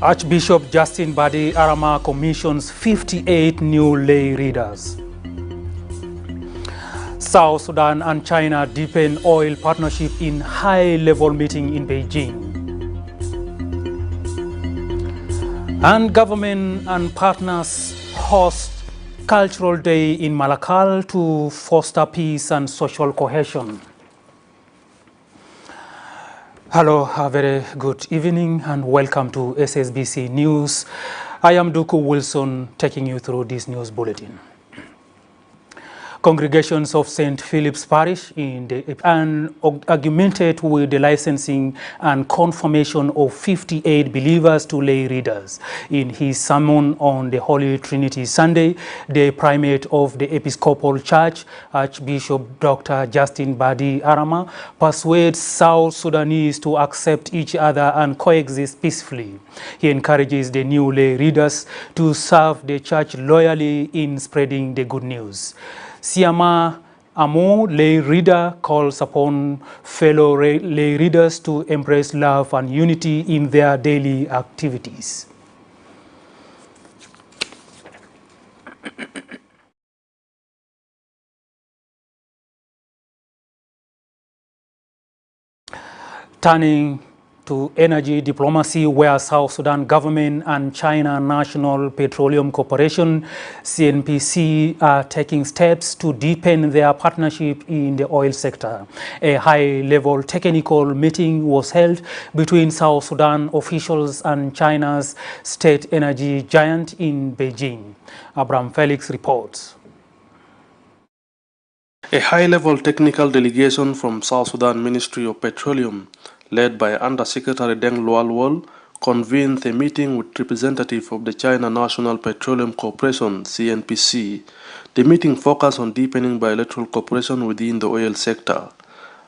Archbishop Justin Badi Arama commissions 58 new lay readers. South Sudan and China deepen oil partnership in high-level meeting in Beijing. And government and partners host Cultural Day in Malakal to foster peace and social cohesion. Hello, a very good evening and welcome to SSBC News. I am Duku Wilson taking you through this news bulletin. Congregations of St. Philip's Parish argumented with the licensing and confirmation of 58 believers to lay readers. In his sermon on the Holy Trinity Sunday, the primate of the Episcopal Church, Archbishop Dr. Justin Badi Arama, persuades South Sudanese to accept each other and coexist peacefully. He encourages the new lay readers to serve the church loyally in spreading the good news. Siama Amo, lay reader, calls upon fellow lay readers to embrace love and unity in their daily activities. Turning to energy diplomacy, where South Sudan government and China National Petroleum Corporation, CNPC, are taking steps to deepen their partnership in the oil sector. A high-level technical meeting was held between South Sudan officials and China's state energy giant in Beijing. Abraham Felix reports. A high-level technical delegation from South Sudan Ministry of Petroleum, led by Under-Secretary Deng Lualwal, convened a meeting with representatives of the China National Petroleum Corporation, CNPC. The meeting focused on deepening bilateral cooperation within the oil sector.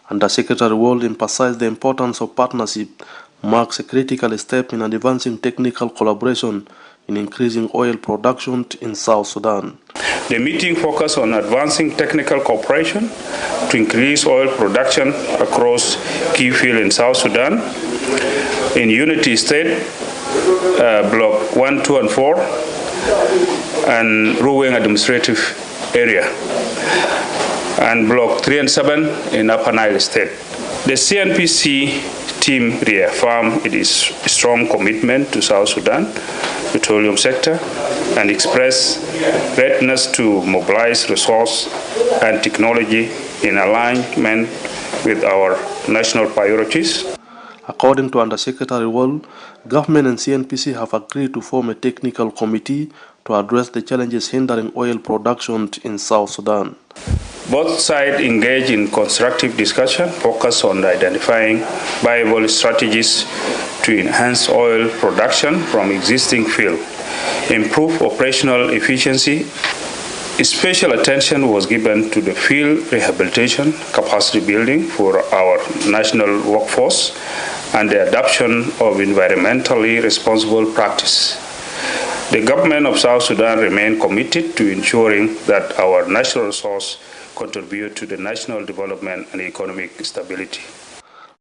Under-Secretary Wal emphasized the importance of partnership, marks a critical step in advancing technical collaboration in increasing oil production in South Sudan. The meeting focused on advancing technical cooperation to increase oil production across key fields in South Sudan, in Unity State, Block 1, 2, and 4, and Ruweng Administrative Area, and Block 3 and 7 in Upper Nile State. The CNPC team reaffirmed its strong commitment to South Sudan petroleum sector and express readiness to mobilize resource and technology in alignment with our national priorities. According to Under-Secretary Wal, government and CNPC have agreed to form a technical committee to address the challenges hindering oil production in South Sudan. Both sides engage in constructive discussion focused on identifying viable strategies to enhance oil production from existing fields, improve operational efficiency. Special attention was given to the field rehabilitation, capacity building for our national workforce, and the adoption of environmentally responsible practice. The government of South Sudan remains committed to ensuring that our natural resources contribute to the national development and economic stability.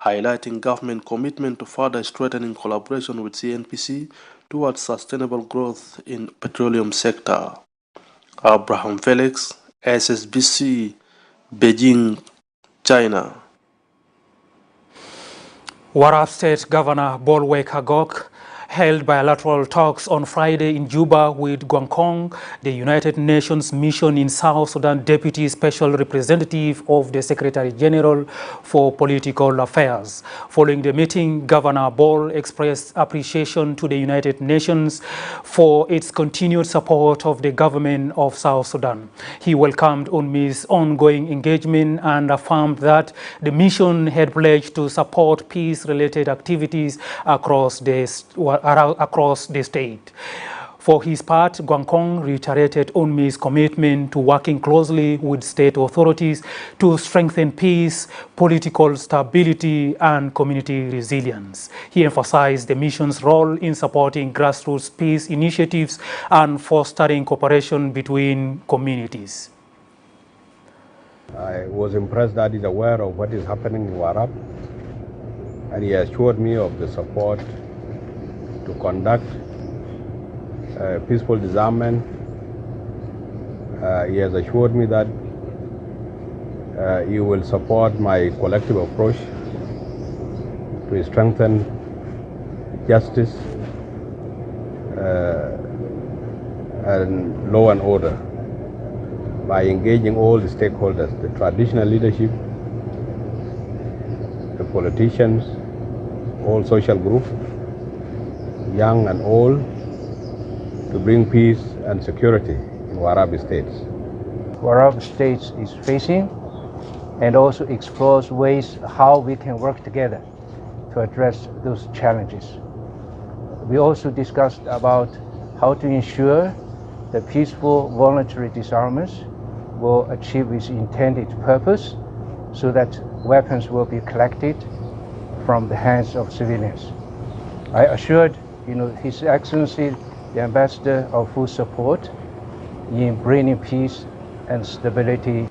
Highlighting government commitment to further strengthening collaboration with CNPC towards sustainable growth in petroleum sector. Abraham Felix, SSBC, Beijing, China. Warab State Governor Bolwe Kagok held bilateral talks on Friday in Juba with Guangkong, the United Nations mission in South Sudan Deputy Special Representative of the Secretary General for Political Affairs. Following the meeting, Governor Bol expressed appreciation to the United Nations for its continued support of the government of South Sudan. He welcomed UNMIS's ongoing engagement and affirmed that the mission had pledged to support peace-related activities across the state. For his part, Guangkong reiterated UNMIS's commitment to working closely with state authorities to strengthen peace, political stability, and community resilience. He emphasized the mission's role in supporting grassroots peace initiatives and fostering cooperation between communities. I was impressed that he's aware of what is happening in Warab, and he assured me of the support to conduct peaceful disarmament. He has assured me that he will support my collective approach to strengthen justice and law and order by engaging all the stakeholders, the traditional leadership, the politicians, all social groups, young and old, to bring peace and security in Warabi states. Warabi states is facing, and also explores ways how we can work together to address those challenges. We also discussed about how to ensure the peaceful voluntary disarmament will achieve its intended purpose so that weapons will be collected from the hands of civilians. I assured His Excellency, the Ambassador, of full support in bringing peace and stability.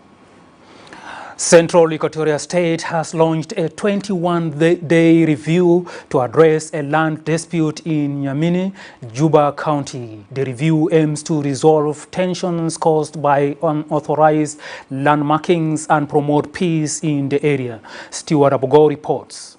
Central Equatoria State has launched a 21-day review to address a land dispute in Nyamini, Juba County. The review aims to resolve tensions caused by unauthorized land markings and promote peace in the area. Stewart Abogo reports.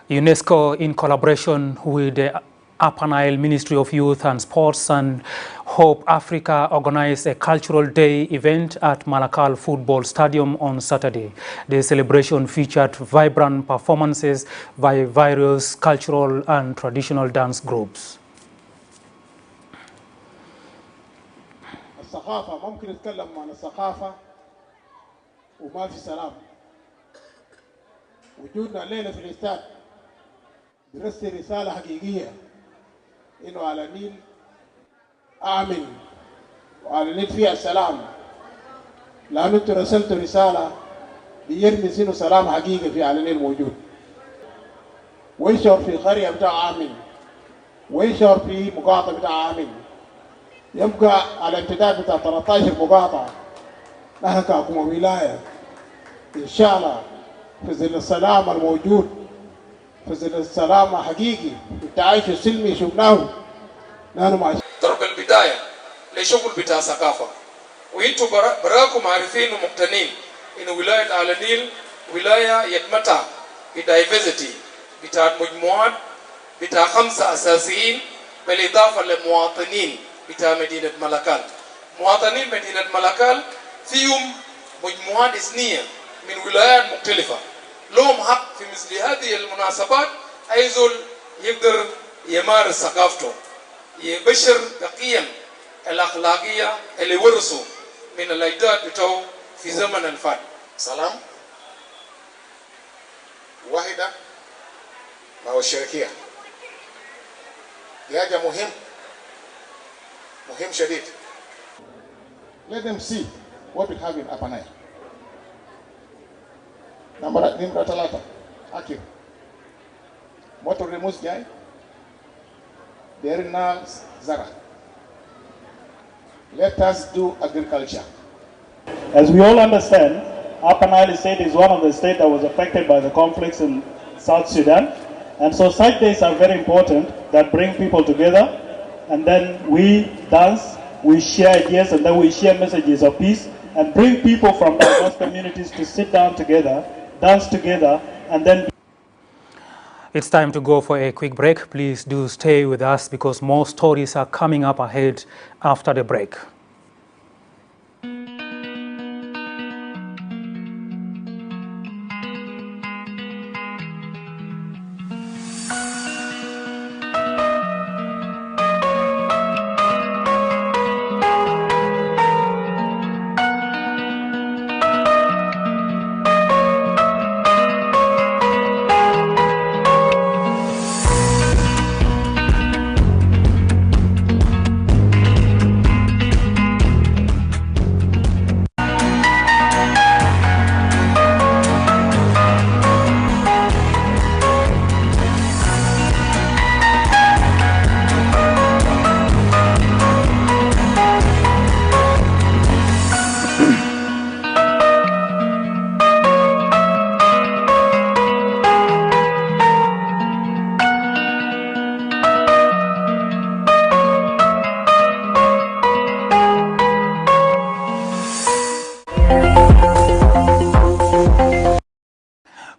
UNESCO, in collaboration with the Upper Nile Ministry of Youth and Sports and Hope Africa, organized a cultural day event at Malakal Football Stadium on Saturday. The celebration featured vibrant performances by various cultural and traditional dance groups. الثقافة ممكن نتكلم عن الثقافة وما في سلام. وجودنا الليلة في الاستاد برسل رسالة حقيقية إنه على النيل آمن وعلى النيل فيها السلام، لأنه أنتوا رسلتوا رسالة بيرمي إنه سلام حقيقي في على النيل موجود، ويشعر في قرية بتاع آمن، ويشعر في مقاطعة بتاع آمن. يبقى على امتداد بتاع 13 مقاطعة نحن كحكومة ولاية إن شاء الله في ظل السلام الموجود، في ظل السلام حقيقي التعايش السلمي شفناه نحن مع ضرب البداية لشغل بتاع ثقافة. وانتوا براكم عارفين ومقتنين إن ولاية على النيل ولاية يتمتع بدايفرسيتي بتاع مجموعات بتاع 5 أساسيين بالإضافة لمواطنين بتاع مدينة ملكال. مواطنين مدينة ملكال فيهم مجموعات إثنية من ولايات مختلفة، لهم حق في مثل هذه المناسبات أي زول يقدر يمارس ثقافته، يبشر بقيم الأخلاقية اللي ورثوا من الأجداد بتوعه في زمن الفات. سلام واحدة مع الشركية دي حاجة مهم شديد. Let them see what we have in Upper Nile. Number 3, Akir. Motor Remus Jai. Derina Zara. Let us do agriculture. As we all understand, Upper Nile State is one of the states that was affected by the conflicts in South Sudan. And so such days are very important that bring people together, and then we dance, we share ideas, and then we share messages of peace and bring people from diverse communities to sit down together, dance together, and then... It's time to go for a quick break. Please do stay with us because more stories are coming up ahead after the break.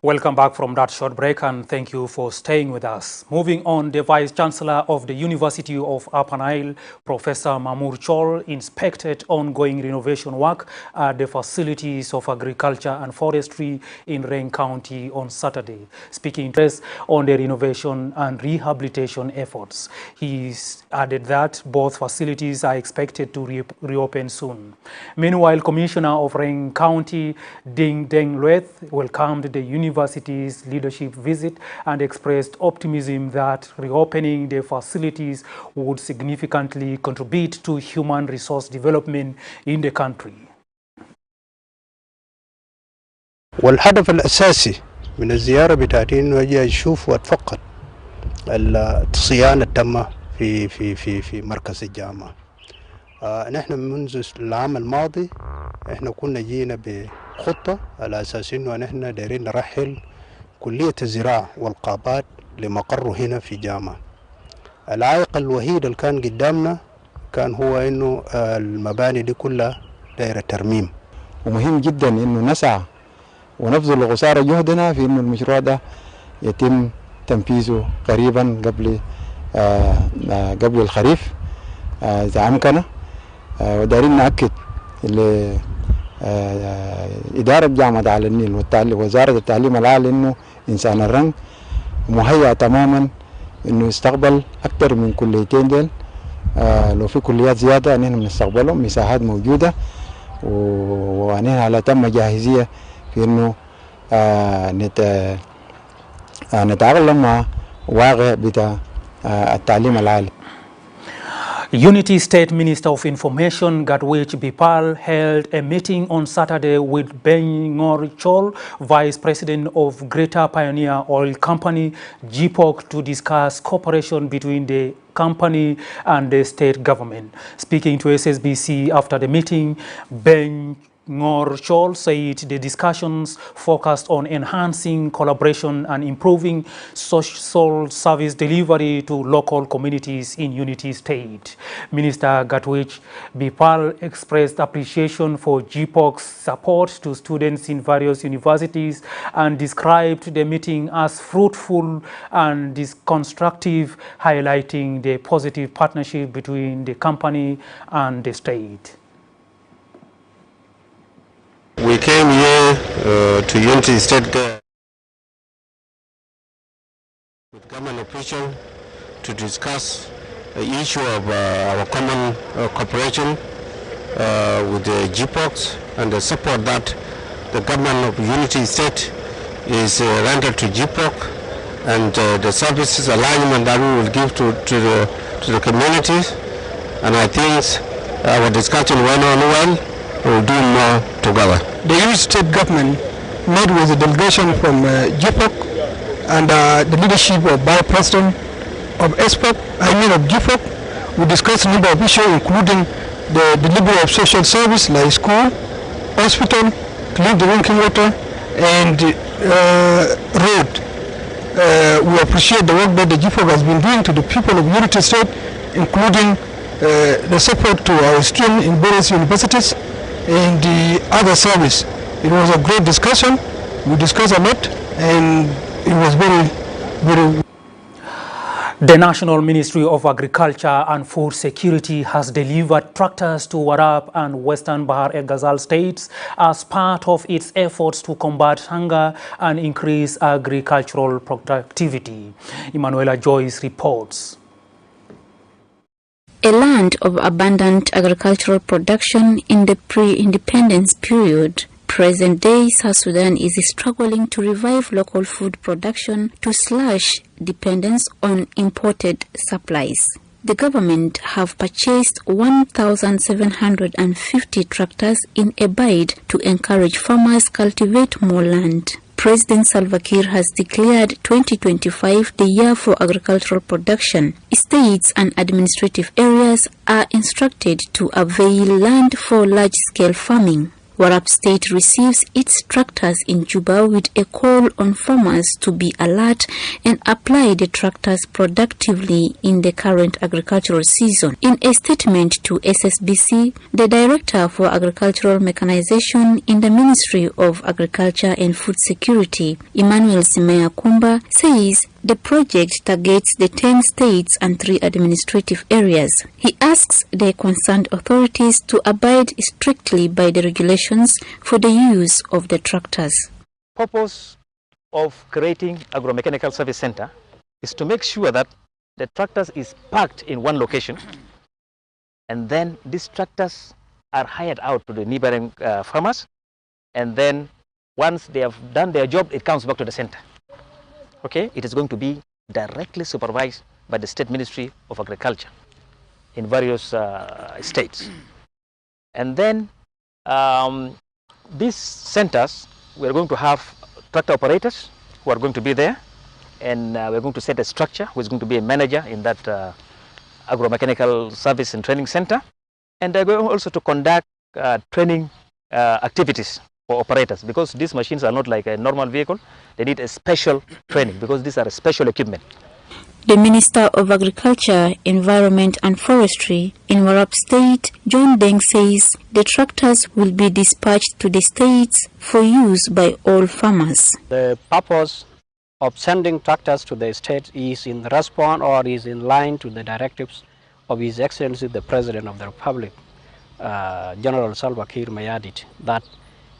Welcome back from that short break, and thank you for staying with us. Moving on, the Vice Chancellor of the University of Upper Nile, Professor Mamour Chol, inspected ongoing renovation work at the facilities of agriculture and forestry in Reng County on Saturday, speaking on the renovation and rehabilitation efforts. He added that both facilities are expected to reopen soon. Meanwhile, Commissioner of Reng County, Ding Deng Lueth, welcomed the university's leadership visit and expressed optimism that reopening the facilities would significantly contribute to human resource development in the country. والهدف الأساسي من الزيارة بتاعتي إنه أجي أشوف وأتفقد الصيانة التامة في مركز الجامعة. نحن منذ العام الماضي احنا كنا جينا بخطة على أساس إنه نحن دايرين نرحل كلية الزراعة والقابات لمقره هنا في جامعة. العائق الوحيد اللي كان قدامنا كان هو إنه المباني دي كلها دايرة ترميم. ومهم جدا إنه نسعى ونبذل قصارى جهدنا في إنه المشروع ده يتم تنفيذه قريبا قبل الخريف إذا أمكن. ودارين نأكد لإدارة جامعة على النيل ووزارة التعليم العالي إنه إنسان الرنج مهيأ تماما إنه يستقبل أكثر من كليتين ديل. لو في كليات زيادة نحن بنستقبلهم، مساحات موجودة ونحن على تم جاهزية في إنه نتأقلم مع واقع بتاع التعليم العالي. Unity State Minister of Information Gatwech Bipal held a meeting on Saturday with Ben Ngor Chol, Vice President of Greater Pioneer Oil Company, GPOC, to discuss cooperation between the company and the state government. Speaking to SSBC after the meeting, Ben Ngor Chol said the discussions focused on enhancing collaboration and improving social service delivery to local communities in Unity State. Minister Gatwech Bipal expressed appreciation for GPOC's support to students in various universities and described the meeting as fruitful and constructive, highlighting the positive partnership between the company and the state. We came here to Unity State with government officials to discuss the issue of our common cooperation with the GPOCs and the support that the government of Unity State is rendered to GPOC, and the services alignment that we will give to the communities. And I think our discussion went on well. We'll do more together. The Unity State government met with a delegation from GPOC and the leadership of Vice President of GPOC. We discussed a number of issues, including the delivery of social service like school, hospital, clean drinking water, and road. We appreciate the work that the GPOC has been doing to the people of Unity State, including the support to our students in various universities and the other service. It was a great discussion. We discussed a lot, and it was very. The National Ministry of Agriculture and Food Security has delivered tractors to Warab and Western Bahar el Ghazal states as part of its efforts to combat hunger and increase agricultural productivity. Emanuela Joyce reports. A land of abundant agricultural production in the pre-independence period, present-day South Sudan is struggling to revive local food production to slash dependence on imported supplies. The government have purchased 1,750 tractors in a bid to encourage farmers cultivate more land. President Salva Kiir has declared 2025 the year for agricultural production. States and administrative areas are instructed to avail land for large-scale farming. Warab State receives its tractors in Juba with a call on farmers to be alert and apply the tractors productively in the current agricultural season. In a statement to SSBC, the Director for Agricultural Mechanization in the Ministry of Agriculture and Food Security, Emmanuel Simea Kumba, says the project targets the 10 states and 3 administrative areas. He asks the concerned authorities to abide strictly by the regulations for the use of the tractors. Purpose of creating Agro-Mechanical Service Center is to make sure that the tractors is parked in one location, and then these tractors are hired out to the neighboring farmers, and then once they have done their job, it comes back to the center. Okay, it is going to be directly supervised by the State Ministry of Agriculture in various states. And then these centers, we are going to have tractor operators who are going to be there, and we're going to set a structure who is going to be a manager in that Agro-Mechanical Service and Training Center. And they're going also to conduct training activities for operators, because these machines are not like a normal vehicle. They need a special training because these are special equipment. The Minister of Agriculture, Environment and Forestry in Warab State, John Deng, says the tractors will be dispatched to the states for use by all farmers. The purpose of sending tractors to the state is in response or is in line to the directives of His Excellency the President of the Republic, General Salva Kiir Mayardit, that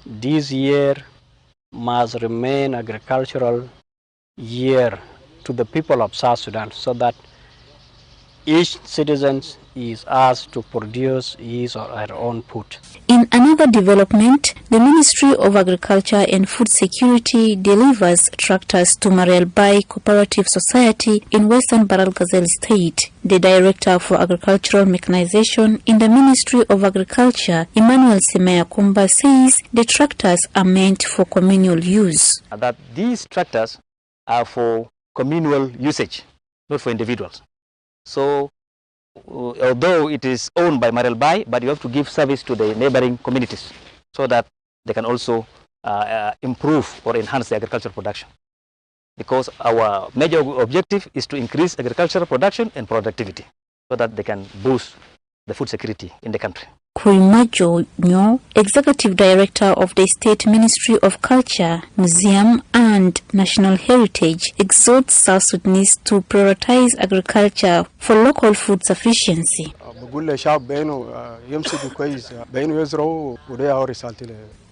this year must remain agricultural year to the people of South Sudan, so that each citizen is asked to produce his or her own food. In another development, the Ministry of Agriculture and Food Security delivers tractors to Mariel Bai Cooperative Society in Western Baral Ghazal State. The Director for Agricultural Mechanization in the Ministry of Agriculture, Emmanuel Simea Kumba, says the tractors are meant for communal use. That these tractors are for communal usage, not for individuals. So, although it is owned by Mariel Bai, but you have to give service to the neighboring communities so that they can also improve or enhance the agricultural production. Because our major objective is to increase agricultural production and productivity so that they can boost the food security in the country. Kuimajo Nyo, Executive Director of the State Ministry of Culture, Museum and National Heritage, exhorts South Sudanese to prioritize agriculture for local food sufficiency.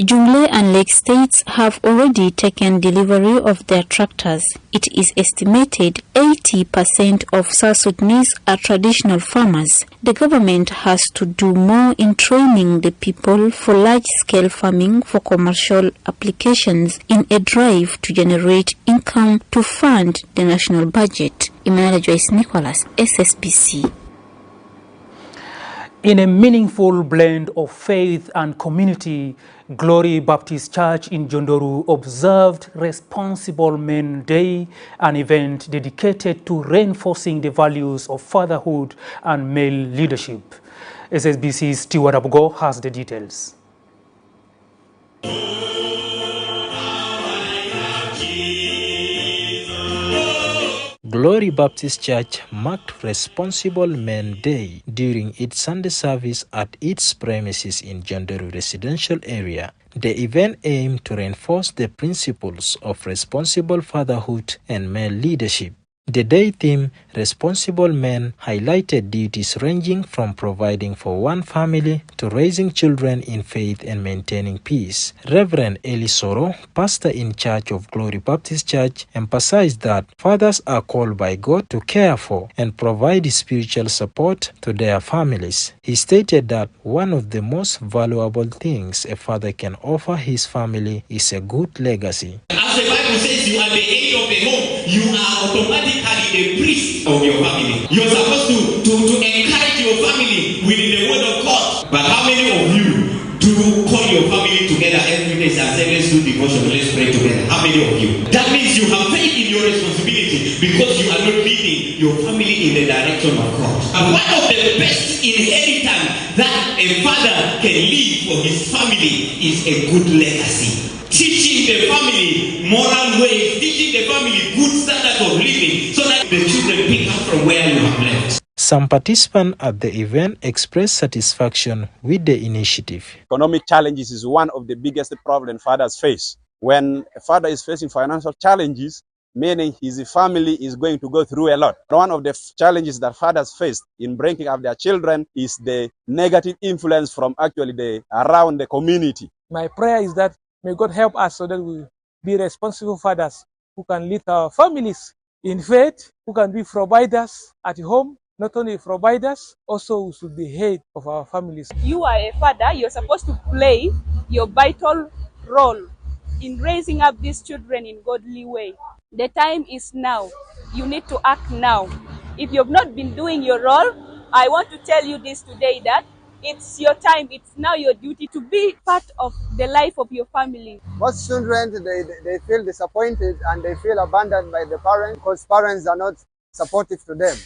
Jungle and Lake states have already taken delivery of their tractors. It is estimated 80% of South Sudanese are traditional farmers. The government has to do more in training the people for large-scale farming for commercial applications in a drive to generate income to fund the national budget. Emmanuel Joyce Nicholas, SSBC. In a meaningful blend of faith and community, Glory Baptist Church in Jondoru observed Responsible Men Day, an event dedicated to reinforcing the values of fatherhood and male leadership. SSBC's Stewart Abugo has the details. Glory Baptist Church marked Responsible Men Day during its Sunday service at its premises in Jondoru residential area. The event aimed to reinforce the principles of responsible fatherhood and male leadership. The day theme, Responsible Men, highlighted duties ranging from providing for one family to raising children in faith and maintaining peace. Reverend Eli Soro, pastor in charge of Glory Baptist Church, emphasized that fathers are called by God to care for and provide spiritual support to their families. He stated that one of the most valuable things a father can offer his family is a good legacy. As the Bible says, you are the head of the home. You are automatically a priest of your family. You are supposed to encourage your family with the word of God. But how many of you do call your family together every day and say, let's do devotion, let's pray together? How many of you? That means you have faith in your responsibility because you are not leading your family in the direction of God. And one of the best inheritance that a father can leave for his family is a good legacy. Teaching the family moral ways, teaching the family good standards of living so that the children pick up from where you have left. Some participants at the event expressed satisfaction with the initiative. Economic challenges is one of the biggest problems fathers face. When a father is facing financial challenges, meaning his family is going to go through a lot. One of the challenges that fathers face in bringing up their children is the negative influence from actually around the community. My prayer is that may God help us so that we be responsible fathers who can lead our families in faith, who can be providers at home, not only providers, also we should be head of our families. You are a father, you're supposed to play your vital role in raising up these children in godly way. The time is now. You need to act now. If you've not been doing your role, I want to tell you this today that it's your time, it's now your duty to be part of the life of your family. Most children, they feel disappointed and they feel abandoned by the parents because parents are not supportive to them.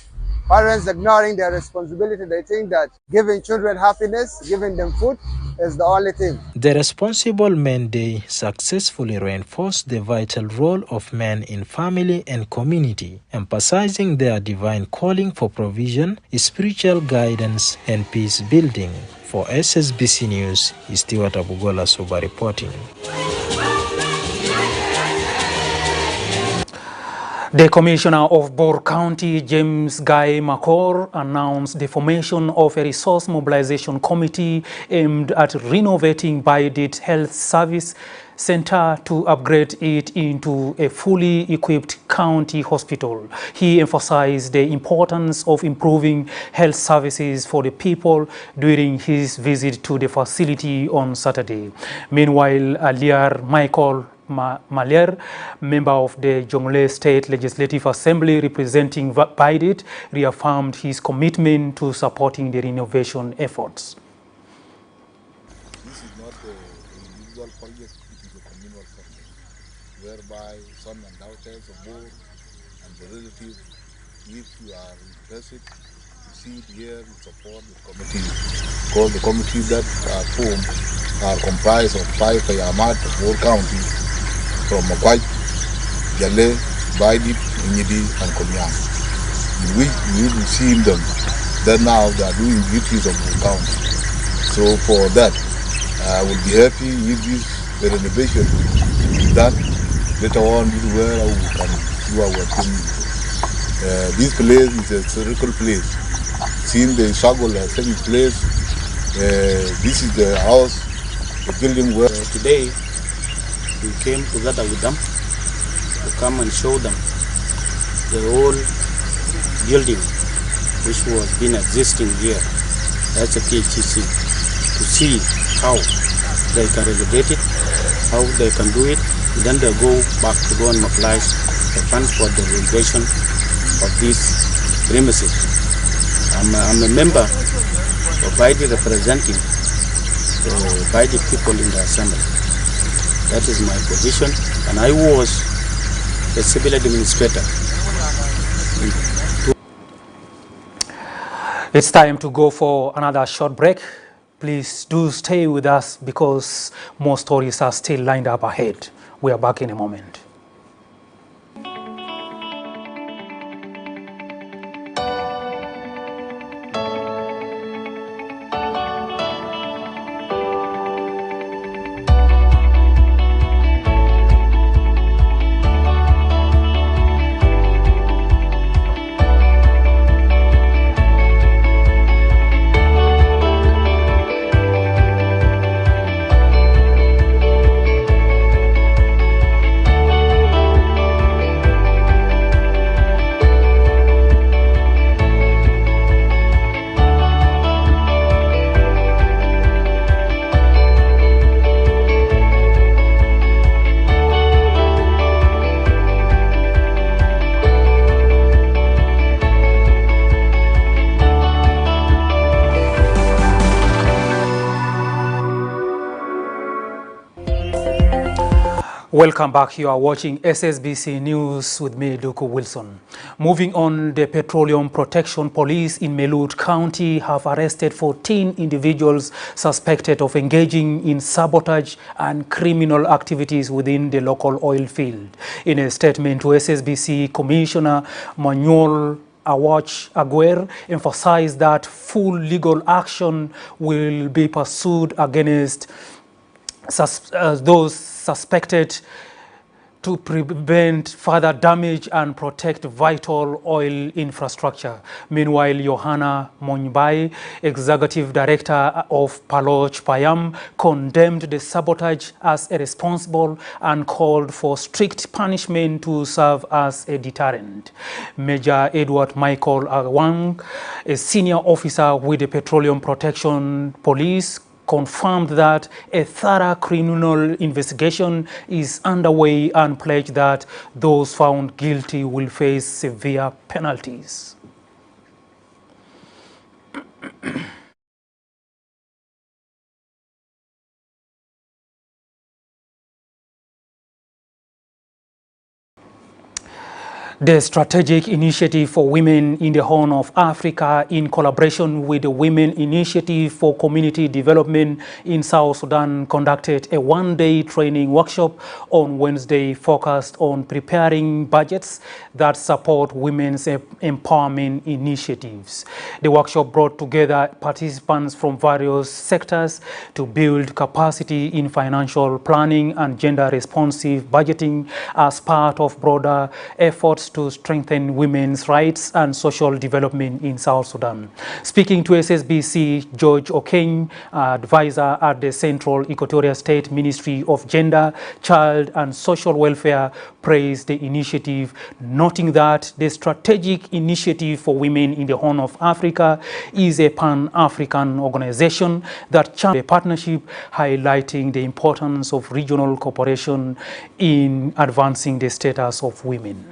Parents ignoring their responsibility, they think that giving children happiness, giving them food is the only thing. The Responsible Men Day successfully reinforced the vital role of men in family and community, emphasizing their divine calling for provision, spiritual guidance, and peace building. For SSBC News, Stewart Abugola Soba reporting. The Commissioner of Bor County, James Guy Makor, announced the formation of a resource mobilization committee aimed at renovating Baidit Health Service Center to upgrade it into a fully equipped county hospital. He emphasized the importance of improving health services for the people during his visit to the facility on Saturday. Meanwhile, Aliar Michael Malier, member of the Jonglei State Legislative Assembly representing Baidit, reaffirmed his commitment to supporting the renovation efforts. This is not an individual project, it is a communal project, whereby sons and daughters of Bor and the relatives, if you are interested to see it here, you support the committee. Because the committees that are formed are comprised of 5 Payamat of Bor County, from Makwaj, Jale, Baidit, Inyidi, and Komiang, in which we will see them that now they are doing duties of the county. So for that, I will be happy if the renovation is done. Later on, this is where we can do our thing. This place is a historical place. Seeing the struggle has taken place, this is the house, the building where today we came together with them to come and show them the whole building which was been existing here as a THC, to see how they can renovate it, how they can do it, and then they go back to go and mobilize the funds for the renovation of these premises. I'm a member of Baidit representing the Baidit people in the assembly. That is my position, and I was the civil administrator. It's time to go for another short break. Please do stay with us because more stories are still lined up ahead. We are back in a moment. Welcome back. You are watching SSBC News with me, Duku Wilson. Moving on, the Petroleum Protection Police in Melut County have arrested 14 individuals suspected of engaging in sabotage and criminal activities within the local oil field. In a statement to SSBC, Commissioner Manuel Awach Aguer emphasized that full legal action will be pursued against those suspected to prevent further damage and protect vital oil infrastructure. Meanwhile, Johanna Monbai, Executive Director of Paloch Payam, condemned the sabotage as irresponsible and called for strict punishment to serve as a deterrent. Major Edward Michael Awang, a senior officer with the Petroleum Protection Police, confirmed that a thorough criminal investigation is underway and pledged that those found guilty will face severe penalties. The Strategic Initiative for Women in the Horn of Africa, in collaboration with the Women Initiative for Community Development in South Sudan, conducted a one-day training workshop on Wednesday focused on preparing budgets that support women's empowerment initiatives. The workshop brought together participants from various sectors to build capacity in financial planning and gender-responsive budgeting as part of broader efforts to strengthen women's rights and social development in South Sudan. Speaking to SSBC, George Okeng, advisor at the Central Equatorial State Ministry of Gender, Child and Social Welfare, praised the initiative, noting that the Strategic Initiative for Women in the Horn of Africa is a Pan-African organization that champions a partnership, highlighting the importance of regional cooperation in advancing the status of women.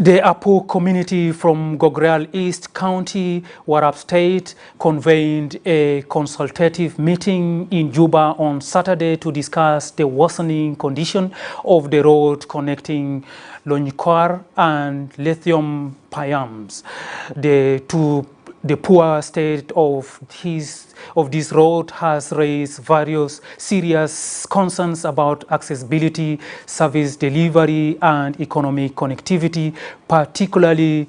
The Apu community from Gogreal East County, Warab State, convened a consultative meeting in Juba on Saturday to discuss the worsening condition of the road connecting Lonykwar and Lithium Payams. The poor state of this road has raised various serious concerns about accessibility, service delivery, and economic connectivity, particularly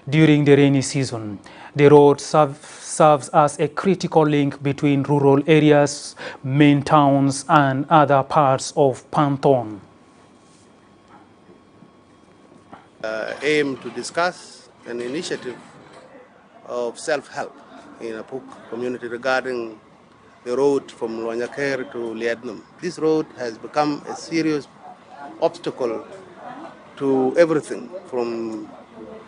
during the rainy season. The road serves as a critical link between rural areas, main towns, and other parts of Panton. Aim to discuss an initiative of self-help in a Apuk community regarding the road from Luanyaker to Liadnum. This road has become a serious obstacle to everything, from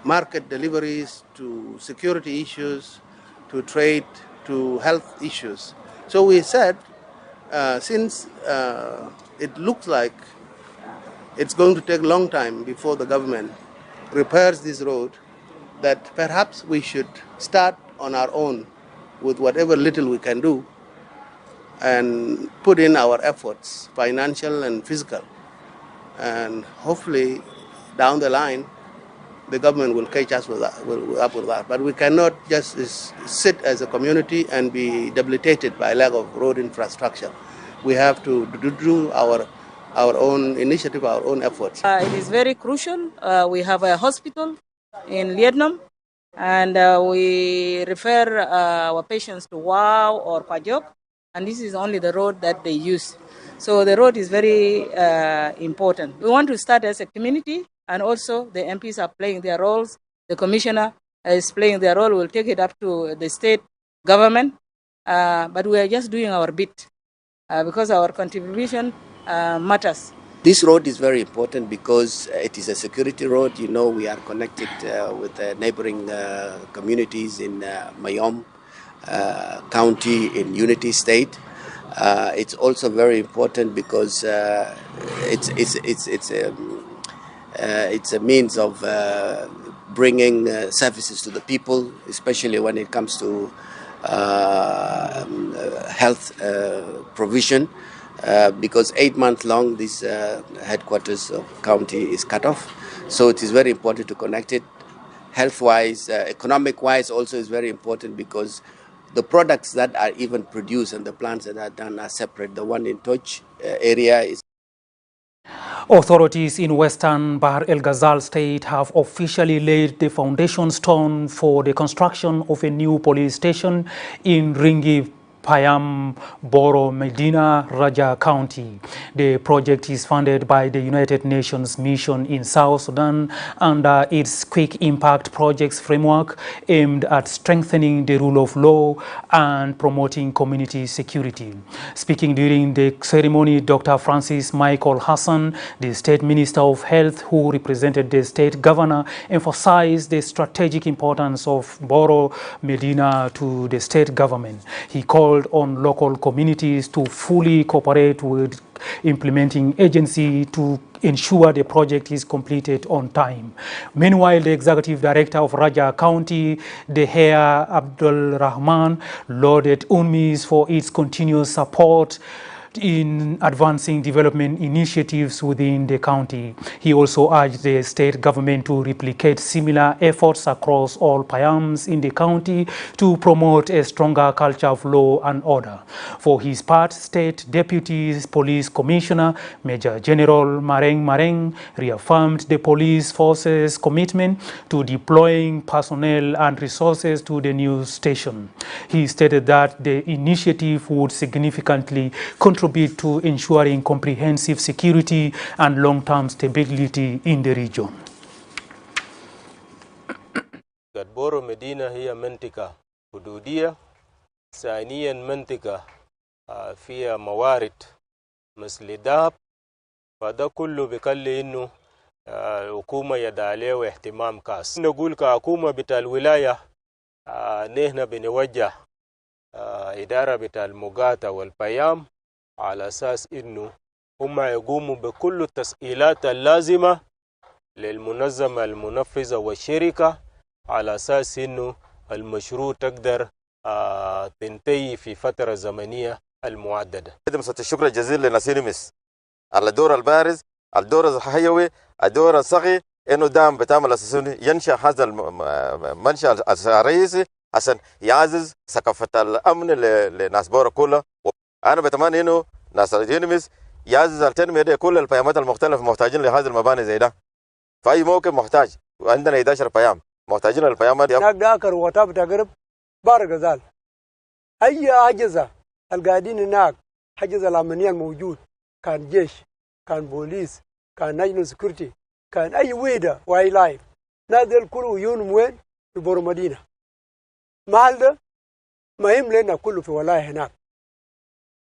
market deliveries to security issues to trade to health issues. So we said, since it looks like it's going to take a long time before the government repairs this road, that perhaps we should start on our own with whatever little we can do and put in our efforts, financial and physical. And hopefully down the line, the government will catch us with that, up with that. But we cannot just sit as a community and be debilitated by lack of road infrastructure. We have to do our own initiative, our own efforts. It is very crucial. We have a hospital in Liadnum, and we refer our patients to Wow or Kwajok, and this is only the road that they use. So the road is very important. We want to start as a community, and also the MPs are playing their roles. The commissioner is playing their role. We'll take it up to the state government, but we are just doing our bit because our contribution matters. This road is very important because it is a security road. You know, we are connected with neighboring communities in Mayom County in Unity State. It's also very important because it's a means of bringing services to the people, especially when it comes to health provision, because 8 months long this headquarters of county is cut off. So it is very important to connect it. Health-wise, economic-wise also is very important, because the products that are even produced and the plants that are done are separate. The one in Toch area is. Authorities in western Bahr el Ghazal state have officially laid the foundation stone for the construction of a new police station in Ringi Payam Boro Medina Raja County. The project is funded by the United Nations Mission in South Sudan under its Quick Impact Projects framework aimed at strengthening the rule of law and promoting community security. Speaking during the ceremony, Dr. Francis Michael Hassan, the State Minister of Health who represented the state governor, emphasized the strategic importance of Boro Medina to the state government. He called on local communities to fully cooperate with implementing agency to ensure the project is completed on time. Meanwhile, the Executive Director of Raja County, Deher Abdul Rahman, lauded UNMIS for its continuous support in advancing development initiatives within the county. He also urged the state government to replicate similar efforts across all Payams in the county to promote a stronger culture of law and order. For his part, State Deputy Police Commissioner Major General Mareng Mareng reaffirmed the police force's commitment to deploying personnel and resources to the new station. He stated that the initiative would significantly contribute to ensuring comprehensive security and long-term stability in the region. بورو مدينة هي منطقة حدودية، ثانيا منطقة فيها موارد مثل الذهب، فده كله بيخلي إنه الحكومة يدعى عليه اهتمام خاص. نقول كحكومة بتاع الولاية نحن بنوجه إدارة بتاع المقاطعة والبيام على أساس إنه هم يقوموا بكل التسهيلات اللازمة للمنظمة المنفذة والشركة على أساس إنه المشروع تقدر تنتهي في فترة زمنية المعددة. الشكر الجزيل لناسينمس على الدور البارز، الدور الحيوي، الدور الصغي، إنه دام بتعمل أساسا ينشأ هذا المنشأ الرئيسي عشان يعزز ثقافة الأمن لناس بورو كلها. أنا بتمنى إنه ناس يونمس يعزز التنمية دي كل البيامات المختلفة محتاجين لهذه المباني زي ده. في أي موقع محتاج، وعندنا 11 بيام محتاجين للبيامات دي. هناك داكر وطاب تقرب بار غزال. أي حجزة القاعدين هناك، حجز الأمنية الموجود، كان جيش، كان بوليس، كان ناشونال سكيورتي، كان أي ويدا واي لايف، نادل كله يون وين في بورو مدينة. محل ده مهم لنا كله في ولاية هناك.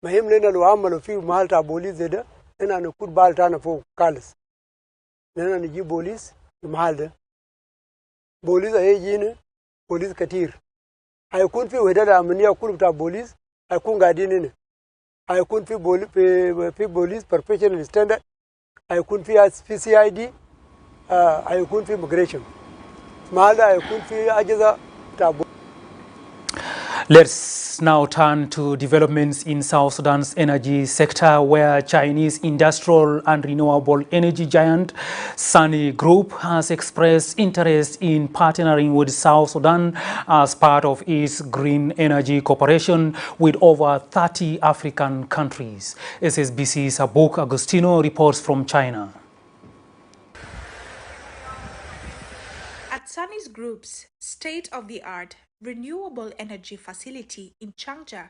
مهم لنا لو عملوا فيه محل تاع بوليس زي ده، هنا نكون بالتانا فوق خالص. لنا نجيب بوليس في المحل ده. بوليس هيجينا بوليس كتير. هيكون في وحدات أمنية كله بتاع بوليس هيكون قاعدين هنا. هيكون في بوليس بروفيشنال ستاندرد. هيكون في CID. هيكون في ميجريشن. المحل ده هيكون في أجهزة بتاع بوليس. Let's now turn to developments in South Sudan's energy sector, where Chinese industrial and renewable energy giant Sany Group has expressed interest in partnering with South Sudan as part of its green energy cooperation with over 30 African countries. SSBC's Abuk Agostino reports from China. At Sany Group's state-of-the-art renewable energy facility in Changja,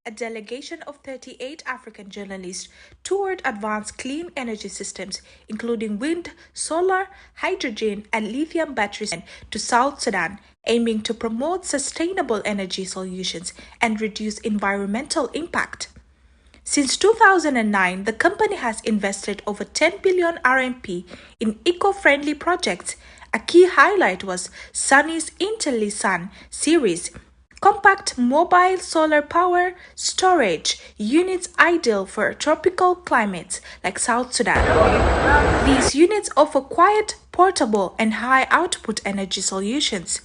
a delegation of 38 African journalists toured advanced clean energy systems, including wind, solar, hydrogen, and lithium batteries to South Sudan, aiming to promote sustainable energy solutions and reduce environmental impact. Since 2009, the company has invested over 10 billion RMB in eco-friendly projects. A key highlight was Sany's IntelliSun series, compact mobile solar power storage units ideal for tropical climates like South Sudan. These units offer quiet, portable, and high-output energy solutions.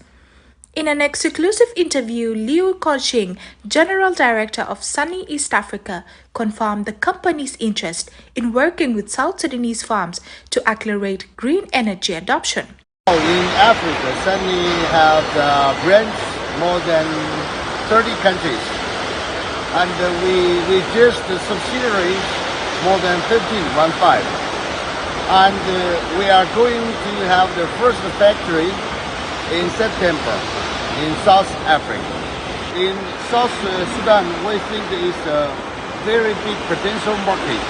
In an exclusive interview, Liu Kongqing, General Director of Sunny East Africa, confirmed the company's interest in working with South Sudanese farms to accelerate green energy adoption. In Africa, Sunny have branch more than 30 countries, and we just subsidiaries more than 15, and we are going to have the first factory in September in South Africa. In South Sudan, we think there is a very big potential market.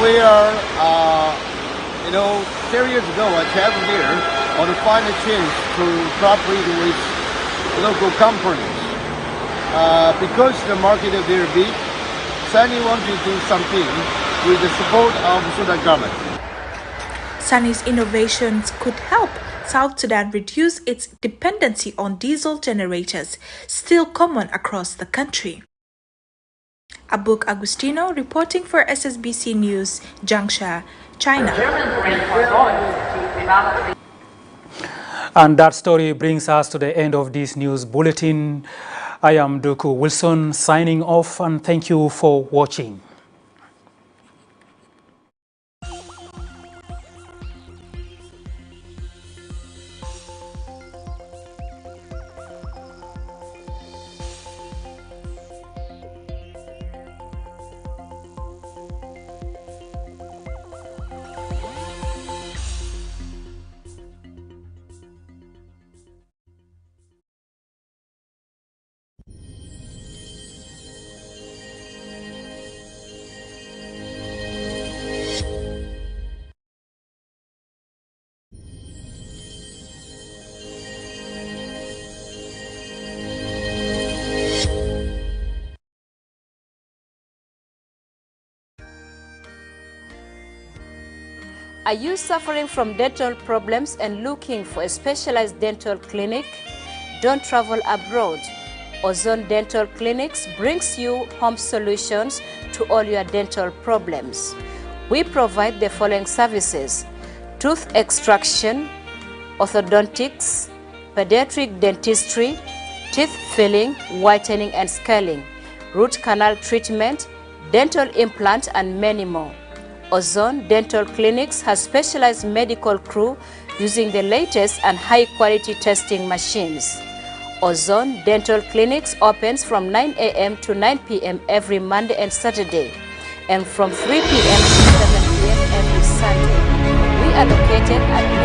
We are, 10 years ago, I traveled there on a final chance to cooperate with local companies. Because the market is very big, Sunny wanted to do something with the support of the Sudan government. Sunny's innovations could help South Sudan reduce its dependency on diesel generators, still common across the country. Abuk Agustino reporting for SSBC News, Jiangxia, China. And that story brings us to the end of this news bulletin. I am Duku Wilson signing off, and thank you for watching. Are you suffering from dental problems and looking for a specialized dental clinic? Don't travel abroad. Ozone Dental Clinics brings you home solutions to all your dental problems. We provide the following services: tooth extraction, orthodontics, pediatric dentistry, teeth filling, whitening and scaling, root canal treatment, dental implant, and many more. Ozone Dental Clinics has specialized medical crew using the latest and high-quality testing machines. Ozone Dental Clinics opens from 9 a.m. to 9 p.m. every Monday and Saturday, and from 3 p.m. to 7 p.m. every Sunday. We are located at